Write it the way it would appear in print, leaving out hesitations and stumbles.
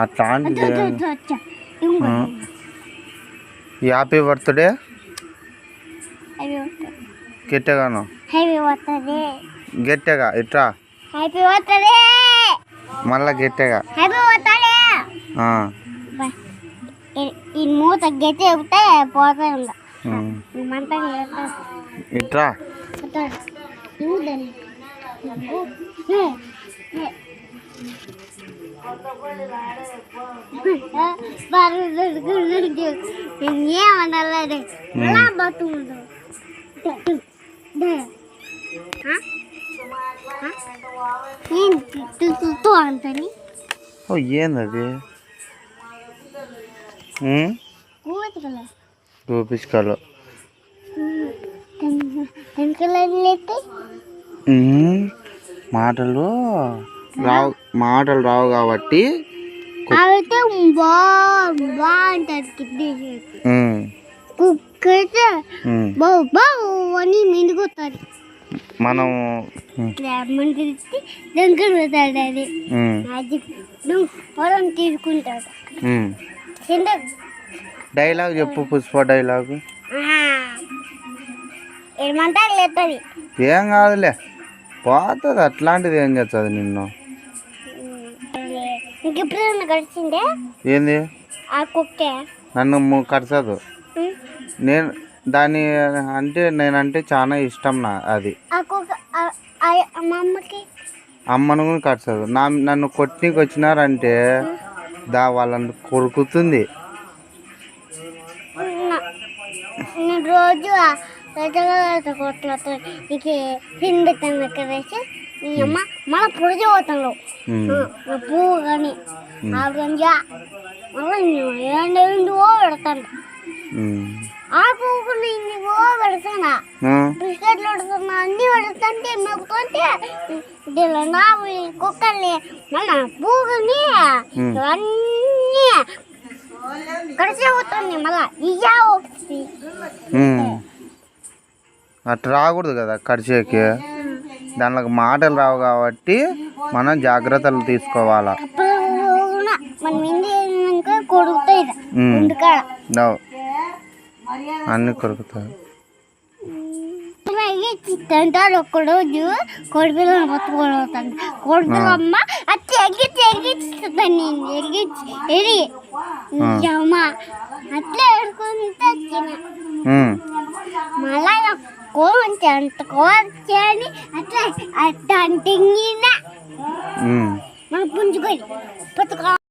అట్లాంటిది happy birthday గట్టిగాను గట్టిగా ఇట్రా మళ్ళా గట్టిగా ఈ మూత గట్టి చెప్తే పోతా ఇట్రా ఏమనాలి బతుకుంటు అంతని ఏందది చూపించుకోవాలి మాటలు రావు కాబట్టి కుక్కైతే అని మినుగుతుంది మనం దగ్గర పెడతాడు అది పొలం తీసుకుంటాడు డైలాగ్ చెప్పు పుష్ప డైలాగ్ ఏమంటారు లేస్తుంది ఏం కాదులే పోతుంది అట్లాంటిది ఏం చేస్తుంది నిన్ను ఇంకెప్పుడైనా కడిచిందే ఏంది ఆ కుక్క నన్ను కడచదు నేను దాని అంటే నేనంటే చాలా ఇష్టం అది ఆ కుక్క మా అమ్మకి అమ్మను కూడా కడచదు నన్ను కొట్టికి వచ్చినారంటే వాళ్ళని కొరుకుతుంది నేను రోజు కొట్లతో ఇక హిందీ కనేసి నీ అమ్మ మళ్ళీ పొడిచి పోతాను పువ్వు కానీ ఆ గంజా మళ్ళీ ఓ పెడతాను ఆ పువ్వు ఇన్ని ఓ పెడతానా బిస్కెట్లు పెడుతున్నా అన్ని పెడుతుంటే మెక్కుతుంటే నా కుక్కల్ని మళ్ళీ పువ్వుని అన్నీ కడిచే పోతుంది మళ్ళీ ఇయ్యా అట్లా రాకూడదు కదా కడిచేకి దానిలోకి మాటలు రావు కాబట్టి మనం జాగ్రత్తలు తీసుకోవాలా అన్ని కొరుకుతాయి తింటాడు ఒక్కరోజు కోడిపిల్లని పట్టుకోవడం కోడిపిల్లమ్మ అట్టి ఎగిచ్చిస్తుంది నేను ఎగిచ్చి అమ్మ అట్లా ఎడుకుంటే వచ్చిన మళ్ళా కోమంటే అంత కోవచ్చి అని అట్లా అట్ట అంటే మన పుంజుకొని పట్టుకో